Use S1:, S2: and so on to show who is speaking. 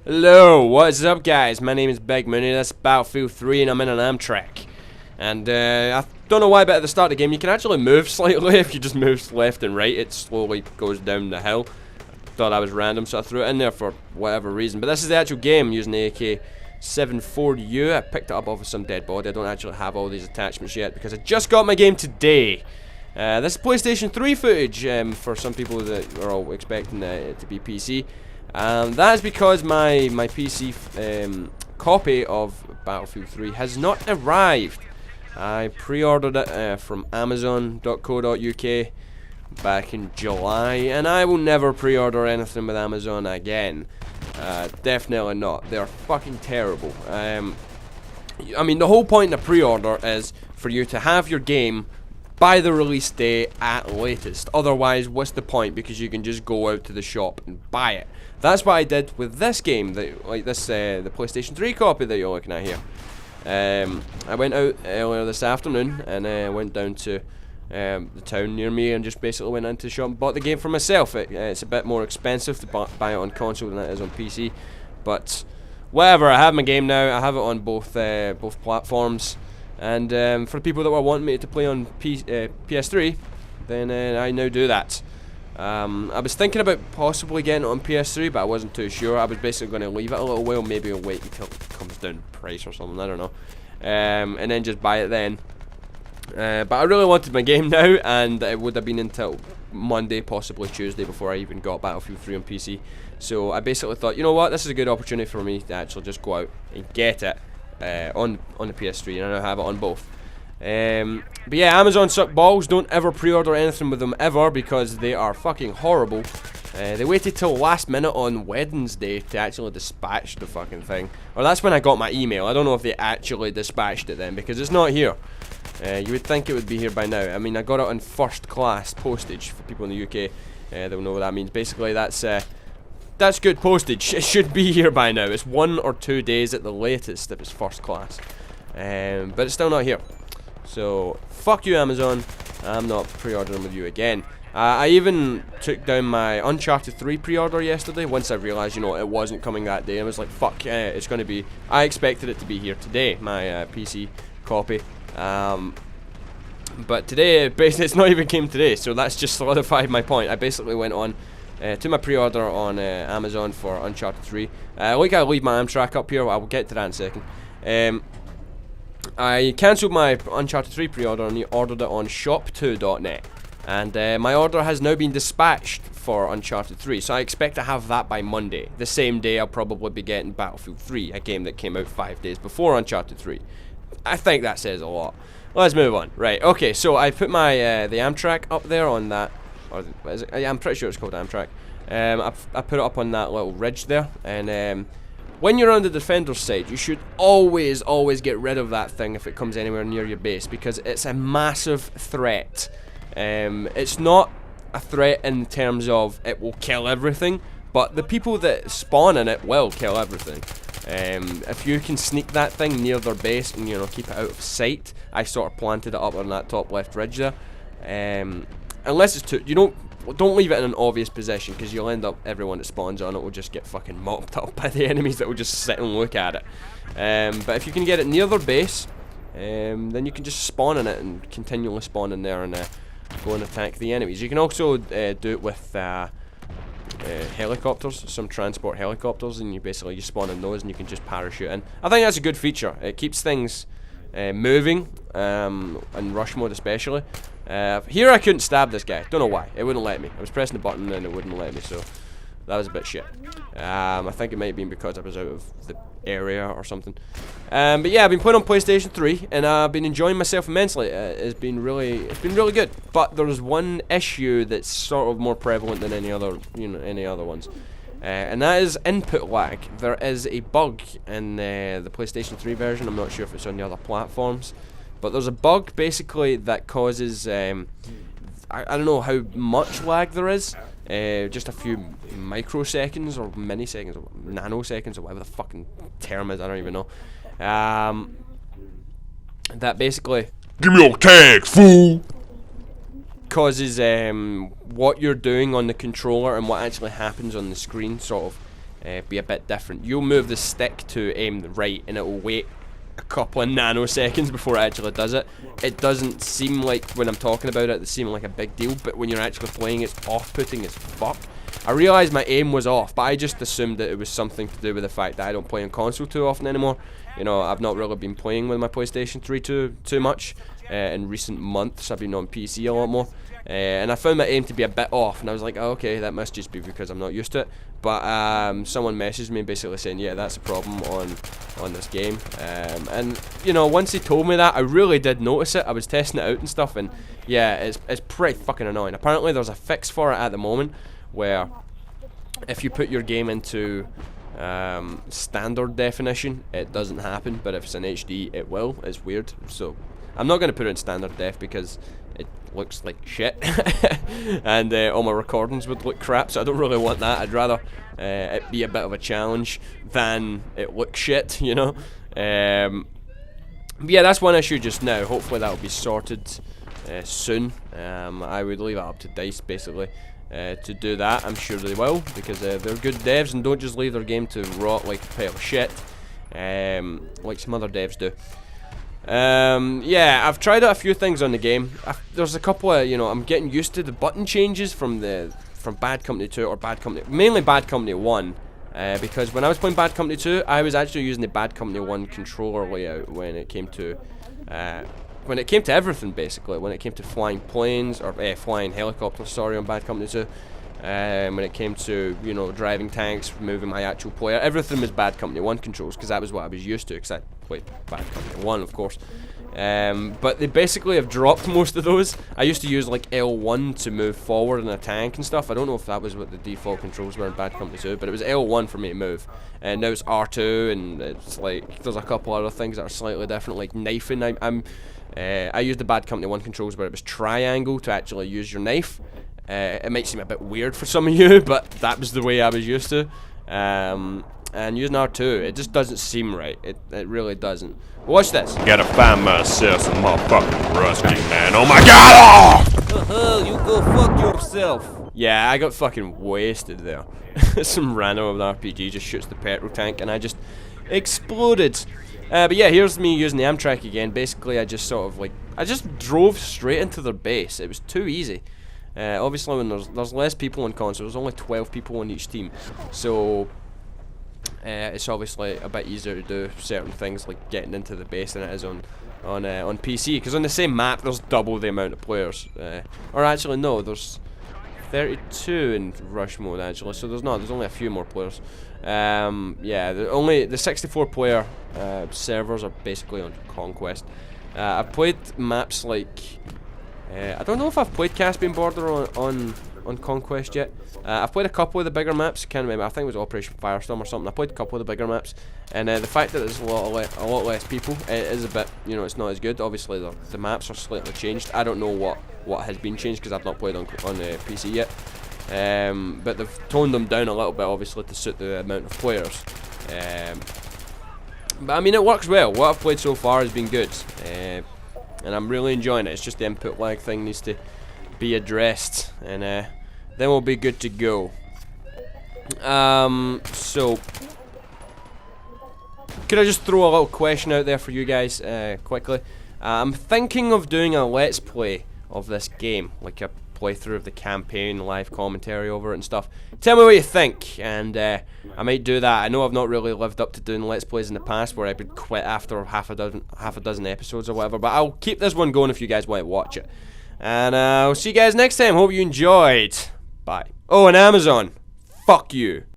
S1: Hello, what's up guys? My name is Big Mooney, that's Battlefield 3 and I'm in an AMTRAC. And I don't know why, but at the start of the game you can actually move slightly. If you just move left and right, it slowly goes down the hill. I thought that was random, so I threw it in there for whatever reason. But this is the actual game using the AK-74U. I picked it up off of some dead body. I don't actually have all these attachments yet because I just got my game today. This is PlayStation 3 footage for some people that are all expecting it to be PC. That is because my PC copy of Battlefield 3 has not arrived. I pre-ordered it from Amazon.co.uk back in July, and I will never pre-order anything with Amazon again. Definitely not. They're fucking terrible. I mean, the whole point of pre-order is for you to have your game by the release day at latest. Otherwise, what's the point? Because you can just go out to the shop and buy it. That's what I did with this game, the PlayStation 3 copy that you're looking at here. I went out earlier this afternoon and went down to the town near me and just basically went into the shop and bought the game for myself. It's a bit more expensive to buy it on console than it is on PC, but whatever. I have my game now. I have it on both platforms. And for people that were wanting me to play on PS3, then I now do that. I was thinking about possibly getting it on PS3, but I wasn't too sure. I was basically going to leave it a little while, maybe I'll wait until it comes down in price or something, I don't know. And then just buy it then. But I really wanted my game now, and it would have been until Monday, possibly Tuesday, before I even got Battlefield 3 on PC. So I basically thought, you know what, this is a good opportunity for me to actually just go out and get it. On the PS3, and I have it on both. But yeah, Amazon suck balls. Don't ever pre-order anything with them ever, because they are fucking horrible. They waited till last minute on Wednesday to actually dispatch the fucking thing. Or that's when I got my email. I don't know if they actually dispatched it then, because it's not here. You would think it would be here by now. I mean, I got it on first class postage. For people in the UK, they'll know what that means. Basically, that's good postage. It should be here by now. It's 1 or 2 days at the latest if it's first class. But it's still not here. So, fuck you, Amazon. I'm not pre-ordering with you again. I even took down my Uncharted 3 pre-order yesterday once I realised, you know, it wasn't coming that day. I was like, fuck, it's going to be... I expected it to be here today, my PC copy. But today, basically, it's not even came today, so that's just solidified my point. I basically went on to my pre-order on Amazon for Uncharted 3. Like I'll leave my AMTRAC up here, I'll get to that in a second. I cancelled my Uncharted 3 pre-order and ordered it on shop2.net. And my order has now been dispatched for Uncharted 3, so I expect to have that by Monday. The same day I'll probably be getting Battlefield 3, a game that came out 5 days before Uncharted 3. I think that says a lot. Let's move on. Right, okay, so I put my the AMTRAC up there on that. Or is it? Yeah, I'm pretty sure it's called AMTRAC. I put it up on that little ridge there, and when you're on the defender's side, you should always get rid of that thing if it comes anywhere near your base, because it's a massive threat. It's not a threat in terms of it will kill everything, but the people that spawn in it will kill everything. If you can sneak that thing near their base and, you know, keep it out of sight. I sort of planted it up on that top left ridge there. Unless it's too, don't leave it in an obvious position, because you'll end up, everyone that spawns on it will just get fucking mopped up by the enemies that will just sit and look at it. But if you can get it near their base, then you can just spawn in it and continually spawn in there and go and attack the enemies. You can also do it with helicopters, some transport helicopters, and you spawn in those and you can just parachute in. I think that's a good feature. It keeps things moving, in rush mode especially. Here I couldn't stab this guy. Don't know why. It wouldn't let me. I was pressing the button and it wouldn't let me, so that was a bit shit. I think it might have been because I was out of the area or something. But yeah, I've been playing on PlayStation 3 and I've been enjoying myself immensely. It's been really good. But there's one issue that's sort of more prevalent than any other ones. And that is input lag. There is a bug in the PlayStation 3 version. I'm not sure if it's on the other platforms, but there's a bug basically that causes I don't know how much lag there is. Just a few microseconds or milliseconds or nanoseconds or whatever the fucking term is. I don't even know. That basically,
S2: give me your tags, fool.
S1: Causes what you're doing on the controller and what actually happens on the screen sort of be a bit different. You'll move the stick to aim right, and it will wait a couple of nanoseconds before it actually does it. It doesn't seem like, when I'm talking about it, seems like a big deal, but when you're actually playing, it's off-putting as fuck. I realised my aim was off, but I just assumed that it was something to do with the fact that I don't play on console too often anymore. You know, I've not really been playing with my PlayStation 3 too much in recent months. I've been on PC a lot more. And I found my aim to be a bit off, and I was like, oh, okay, that must just be because I'm not used to it. But someone messaged me basically saying, yeah, that's a problem on this game. And, you know, once he told me that, I really did notice it. I was testing it out and stuff, and yeah, it's pretty fucking annoying. Apparently there's a fix for it at the moment, where if you put your game into standard definition, it doesn't happen, but if it's in HD, it will. It's weird. So I'm not going to put it in standard def because it looks like shit and all my recordings would look crap, so I don't really want that. I'd rather it be a bit of a challenge than it look shit, you know. But yeah, that's one issue just now. Hopefully that'll be sorted soon. I would leave it up to DICE basically to do that. I'm sure they will, because they're good devs and don't just leave their game to rot like a pile of shit, like some other devs do. Yeah, I've tried out a few things on the game. There's a couple of, you know, I'm getting used to the button changes from Bad Company 2 or mainly Bad Company 1, because when I was playing Bad Company 2, I was actually using the Bad Company 1 controller layout when it came to everything, basically. When it came to flying planes, or flying helicopters, sorry, on Bad Company 2. When it came to, you know, driving tanks, moving my actual player, everything was Bad Company 1 controls, because that was what I was used to, because I played Bad Company 1, of course. But they basically have dropped most of those. I used to use like L1 to move forward in a tank and stuff. I don't know if that was what the default controls were in Bad Company 2, but it was L1 for me to move. And now it's R2, and it's like, there's a couple other things that are slightly different, like knifing. I used the Bad Company 1 controls where it was triangle to actually use your knife. It might seem a bit weird for some of you, but that was the way I was used to. And using R2, it just doesn't seem right. It really doesn't. Watch this.
S2: Gotta find myself some motherfucking rusty, man. Oh my god!
S3: Oh, you go fuck yourself.
S1: Yeah, I got fucking wasted there. Some random RPG just shoots the petrol tank, and I just exploded. But yeah, here's me using the AMTRAC again. Basically, I just sort of like, I just drove straight into their base. It was too easy. Obviously, when there's less people on console, there's only 12 people on each team, so it's obviously a bit easier to do certain things like getting into the base than it is on PC. Because on the same map, there's double the amount of players. Or actually, no, there's 32 in rush mode actually, so there's only a few more players. Yeah, the 64 player servers are basically on Conquest. I've played maps like. I don't know if I've played Caspian Border on Conquest yet. I've played a couple of the bigger maps. Can't remember. I think it was Operation Firestorm or something. I played a couple of the bigger maps, and the fact that there's a lot less people, it is a bit, you know, it's not as good. Obviously, the maps are slightly changed. I don't know what has been changed because I've not played on the PC yet. But they've toned them down a little bit, obviously, to suit the amount of players. But I mean, it works well. What I've played so far has been good. And I'm really enjoying it. It's just the input lag thing needs to be addressed, and then we'll be good to go. So could I just throw a little question out there for you guys quickly? I'm thinking of doing a let's play of this game, like a playthrough of the campaign, live commentary over it and stuff. Tell me what you think, and I might do that. I know I've not really lived up to doing let's plays in the past, where I would quit after half a dozen episodes or whatever. But I'll keep this one going if you guys want to watch it. And I'll see you guys next time. Hope you enjoyed. Bye. Oh, and Amazon, fuck you.